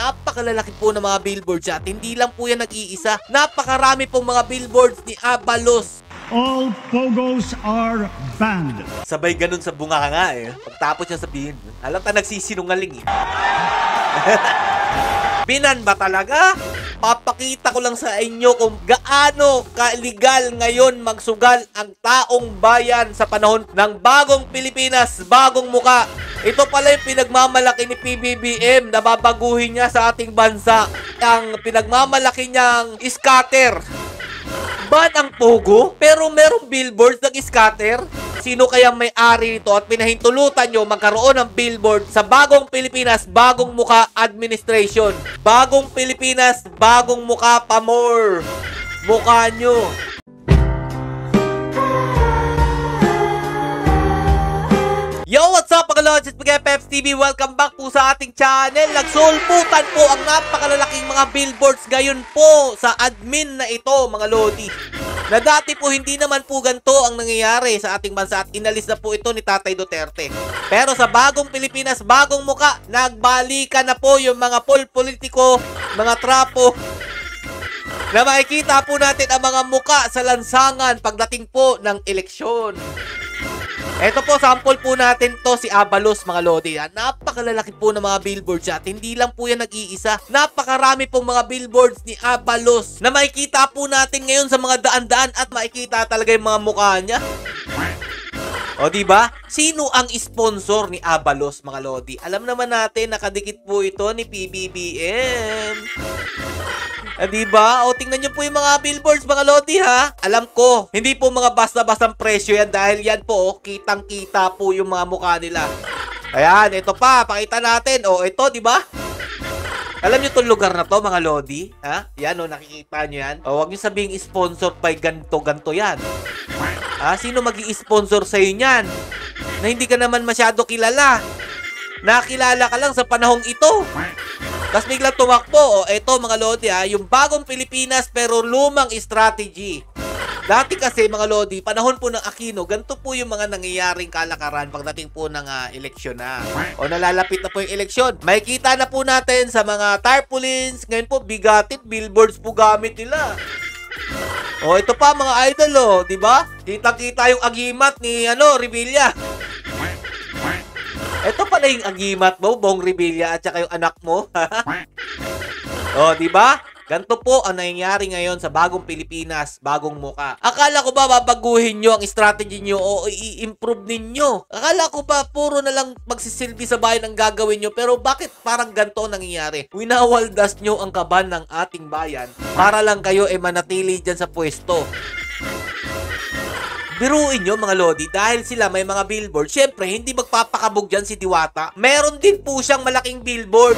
Napakalalaki po ng mga billboards at hindi lang po yan nag-iisa. Napakarami pong mga billboards ni Abalos. All pogos are banned. Sabay ganun sa bunga ka nga eh. Pagtapos niya sabihin, alam ta nagsisinungaling eh. Binan ba talaga? Papakita ko lang sa inyo kung gaano ka-legal ngayon magsugal ang taong bayan sa panahon ng bagong Pilipinas, bagong muka. Ito pala yung pinagmamalaki ni PBBM na babaguhin niya sa ating bansa. Ang pinagmamalaki niyang scatter. Ban ang pogo? Pero merong billboards ng scatter? Sino kaya may-ari nito at pinahintulutan nyo magkaroon ng billboard sa bagong Pilipinas, bagong muka administration? Bagong Pilipinas, bagong muka pa more. Mukha nyo. Yo, what's up mga lods? It's Miguel Peps TV. Welcome back po sa ating channel. Nagsulputan po ang napakalalaking mga billboards ngayon po sa admin na ito mga lodi. Na dati po hindi naman po ganito ang nangyayari sa ating bansa at inalis na po ito ni Tatay Duterte. Pero sa bagong Pilipinas, bagong muka, nagbalikan na po yung mga politiko, mga trapo, na makikita po natin ang mga muka sa lansangan pagdating po ng eleksyon. Ito po, sample po natin to si Abalos mga lodi. Napakalalaki po ng mga billboards at hindi lang po yan nag-iisa. Napakarami pong mga billboards ni Abalos na makikita po natin ngayon sa mga daan-daan at makikita talaga yung mga mukha niya. O diba? Sino ang sponsor ni Abalos mga lodi? Alam naman natin nakadikit po ito ni PBBM. Diba? O tingnan nyo po yung mga billboards mga lodi ha. Alam ko, hindi po mga basta-bastang presyo yan dahil yan po, kitang-kita po yung mga mukha nila. Ayan, ito pa, pakita natin. O ito, diba? Alam nyo itong lugar na to mga lodi? Ha? Yan o, nakikita nyo yan. O, huwag nyo sabihing sponsored by ganto-ganto yan. Ha? Sino mag-i-sponsor sa'yo yan? Na hindi ka naman masyado kilala. Nakilala ka lang sa panahong ito. Tapos biglang tumakbo. O, eto mga lodi ha, yung bagong Pilipinas pero lumang strategy. Dati kasi mga lodi, panahon po ng Aquino, ganito po yung mga nangyayaring kalakaran pagdating po ng eleksyon na. O nalalapit na po yung eleksyon. Makikita na po natin sa mga tarpaulins. Ngayon po, bigatit, billboards po gamit nila. O ito pa mga idol o, diba? Kita-kita yung agimat ni Revilla. Ito pala yung agimat mo, Bong Revilla, at saka yung anak mo. O, diba? Ganito po ang nangyayari ngayon sa bagong Pilipinas, bagong muka. Akala ko ba babaguhin nyo ang strategy nyo o i-improve ninyo? Akala ko ba puro na lang magsisilbi sa bayan ang gagawin nyo? Pero bakit parang ganito ang nangyayari? Winawaldas nyo ang kaban ng ating bayan para lang kayo manatili dyan sa pwesto. Biruin nyo mga lodi, dahil sila may mga billboard, syempre hindi magpapakabog dyan si Diwata. Meron din po siyang malaking billboard.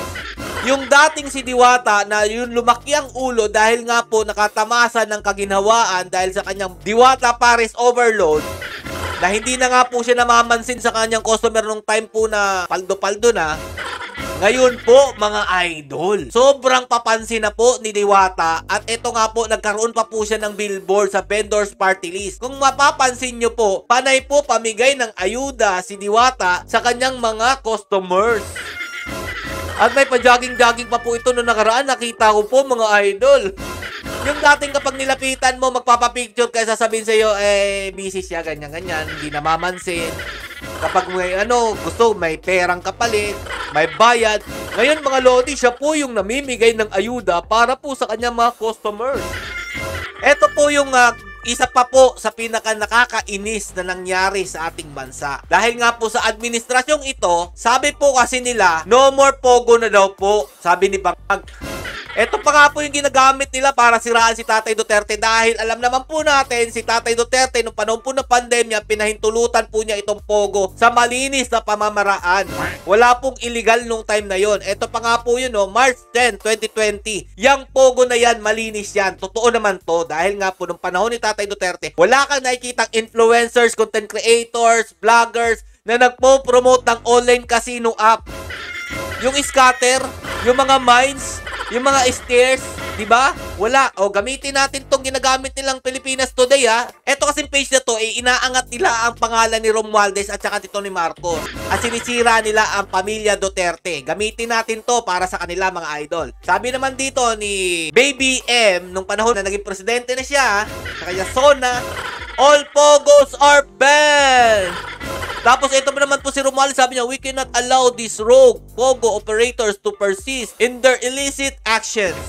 Yung dating si Diwata na yung lumaki ang ulo dahil nga po nakatamasa ng kaginhawaan dahil sa kanyang Diwata Paris overload, na hindi na nga po siya namamansin sa kanyang customer nung time po na paldo-paldo na. Ngayon po, mga idol, sobrang papansin na po ni Diwata at ito nga po, nagkaroon pa po siya ng billboard sa vendors party list. Kung mapapansin nyo po, panay po pamigay ng ayuda si Diwata sa kanyang mga customers. At may pa-jogging-jogging pa po ito noong nakaraan, nakita ko po mga idol. Yung dating kapag nilapitan mo, magpapapicture kaya sasabihin sa'yo, busy siya, ganyan-ganyan, hindi namamansin. Kapag may gusto, may perang kapalit, may bayad. Ngayon mga lodi, siya po yung namimigay ng ayuda para po sa kanyang mga customers. Ito po yung isa pa po sa pinaka nakakainis na nangyari sa ating bansa. Dahil nga po sa administrasyong ito, sabi po kasi nila, no more pogo na daw po, sabi ni Bangag. Ito pa nga po yung ginagamit nila para siraan si Tatay Duterte dahil alam naman po natin si Tatay Duterte nung panahon po ng pandemya, pinahintulutan po niya itong pogo sa malinis na pamamaraan. Wala pong illegal nung time na yon. Ito pa nga po yun, March 10, 2020. Yang pogo na yan, malinis yan. Totoo naman to dahil nga po nung panahon ni Tatay Duterte, wala kang nakikitang influencers, content creators, vloggers na nagpo-promote ng online casino app. Yung scatter, yung mga mines, yung mga stairs, di ba? Wala. O, gamitin natin tong ginagamit nilang Pilipinas Today, ha. Ito kasing page na to, inaangat nila ang pangalan ni Romualdez at saka nito ni Marcos. At sinisira nila ang pamilya Duterte. Gamitin natin to para sa kanila, mga idol. Sabi naman dito ni Baby M, nung panahon na naging presidente na siya, sa kanya Sona, all pogos are banned. Tapos ito naman po si Romualdez, sabi niya, we cannot allow these rogue pogo operators to persist in their illicit actions.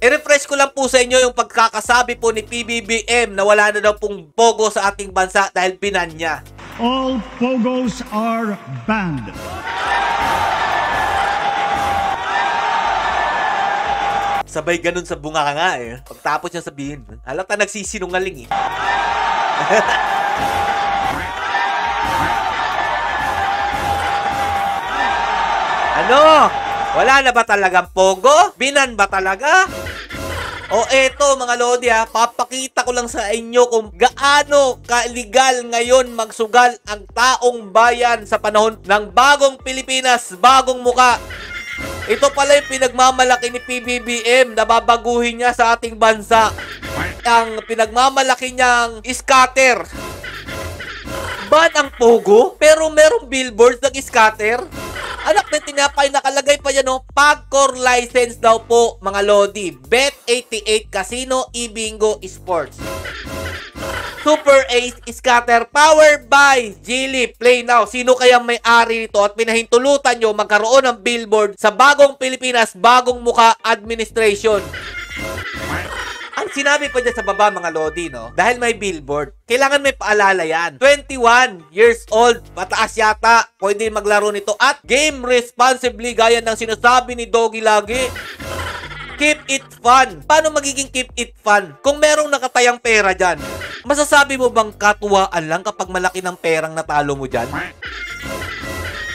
I-refresh ko lang po sa inyo yung pagkakasabi po ni PBBM na wala na daw pong pogo sa ating bansa dahil binan niya. All pogos are banned. Sabay ganun sa bunga ka nga eh. Pagtapos niya sabihin, halata nagsisinungaling eh. Ano? Wala na ba talagang pogo? Binan ba talaga? O eto mga lodi ha, papakita ko lang sa inyo kung gaano ka-legal ngayon magsugal ang taong bayan sa panahon ng bagong Pilipinas, bagong muka. Ito pala yung pinagmamalaki ni PBBM na babaguhin niya sa ating bansa. Ang pinagmamalaki niyang scatter. Ban ang pogo? Pero merong billboards ng scatter? Anak na tinapay, nakalagay pa yan, no? Pagcor license daw po, mga lodi. Bet88 Casino, eBingo, Sports. Super Ace Scatter, powered by Geely. Play now. Sino kaya may-ari nito at pinahintulutan nyo magkaroon ng billboard sa bagong Pilipinas, bagong muka administration? Ang sinabi pa dyan sa baba, mga lodi, no? Dahil may billboard, kailangan may paalala yan. 21 years old, pataas yata, pwede maglaro nito. At game responsibly, gaya ng sinasabi ni Doggy lagi. Keep it fun. Paano magiging keep it fun? Kung merong nakatayang pera dyan, masasabi mo bang katuwaan lang kapag malaki ng perang natalo mo dyan?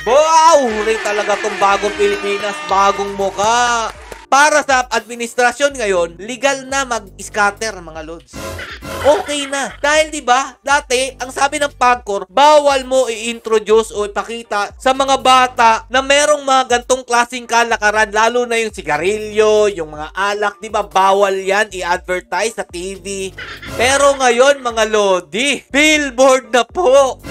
Wow! Rin talaga tong bagong Pilipinas, bagong muka. Para sa administrasyon ngayon, legal na mag-scatter, mga lods. Okay na. Dahil 'di ba, dati ang sabi ng Pagcor, bawal mo i-introduce o ipakita sa mga bata na merong mga gantong klaseng kalakaran, lalo na yung sigarilyo, yung mga alak, 'di ba? Bawal 'yan i-advertise sa TV. Pero ngayon, mga lodi, billboard na po.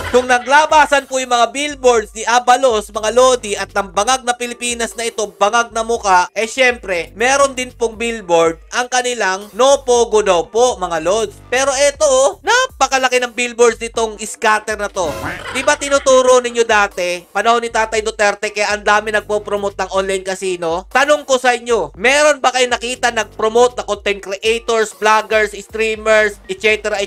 Kung naglabasan po yung mga billboards ni Abalos, mga lodi, at ng bangag na Pilipinas na ito, bangag na muka, eh syempre, meron din pong billboard ang kanilang no pogo daw po, mga lods. Pero eto, napakalaki ng billboards nitong scatter na to. Di ba tinuturo ninyo dati, panahon ni Tatay Duterte, kaya ang dami nagpo-promote ng online casino? Tanong ko sa inyo, meron ba kayo nakita nag-promote na content creators, vloggers, streamers, etc.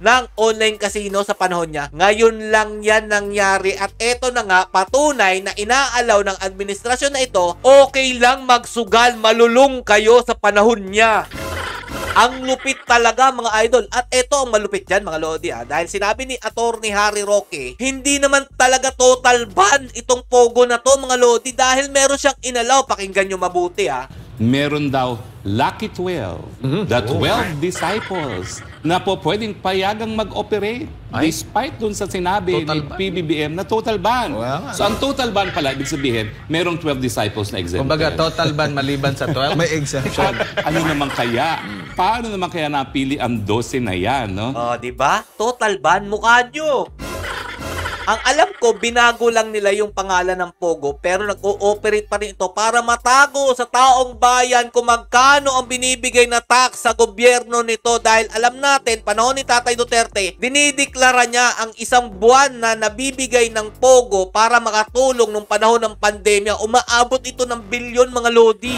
ng online casino sa panahon niya? Ngayon lang yan nangyari at eto na nga, patunay na inaalaw ng administrasyon na ito, okay lang magsugal, malulung kayo sa panahon niya. Ang lupit talaga, mga idol. At eto ang malupit dyan, mga lodi, dahil sinabi ni Attorney Harry Roque, hindi naman talaga total ban itong pogo na to, mga lodi, dahil meron siyang inalaw. Pakinggan nyo mabuti, Meron daw lucky 12, the 12 disciples na po pwedeng payagang mag-operate despite dun sa sinabi ni PBBM na total ban. So ang total ban pala, ibig sabihin, merong 12 disciples na exempted. Kumbaga, total ban maliban sa 12? May exemption. Ano naman kaya? Paano naman kaya napili ang 12 na yan, no? Diba? Total ban, mukha nyo. Ang alam ko, binago lang nila yung pangalan ng Pogo, pero nag-ooperate pa rin ito para matago sa taong bayan kung magkano ang binibigay na tax sa gobyerno nito. Dahil alam natin, panahon ni Tatay Duterte, dinideklara niya ang isang buwan na nabibigay ng Pogo para makatulong nung panahon ng pandemya. Umaabot ito ng bilyon, mga lodi.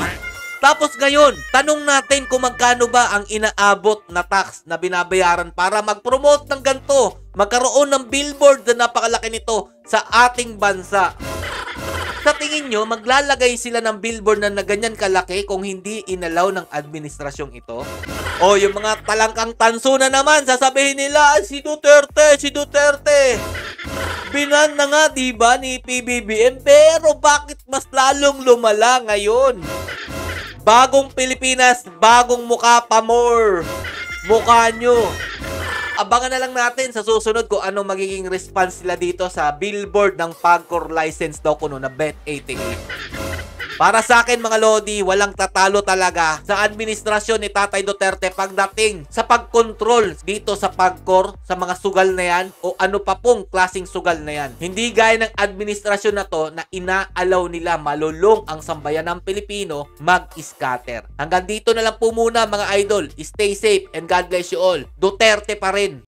Tapos ngayon, tanong natin kung magkano ba ang inaabot na tax na binabayaran para mag-promote ng ganito, magkaroon ng billboard na napakalaki nito sa ating bansa. Sa tingin nyo, maglalagay sila ng billboard na ganyan kalaki kung hindi inalaw ng administrasyong ito? O yung mga talangkang tanso na naman, sasabihin nila, si Duterte, si Duterte. Binan na nga, diba, ni PBBM, pero bakit mas lalong lumala ngayon? Bagong Pilipinas, bagong mukha pa more. Mukha nyo. Abangan na lang natin sa susunod kung ano magiging response nila dito sa billboard ng Pagcor license daw kuno na Bet88. Para sa akin mga Lodi, walang tatalo talaga sa administrasyon ni Tatay Duterte pagdating sa pagkontrol dito sa PAGCOR, sa mga sugal na yan o ano pa pong klaseng sugal na yan. Hindi gaya ng administrasyon na to na inaalaw nila malulong ang sambayan ng Pilipino mag-scatter. Hanggang dito na lang po muna mga idol. Stay safe and God bless you all. Duterte pa rin.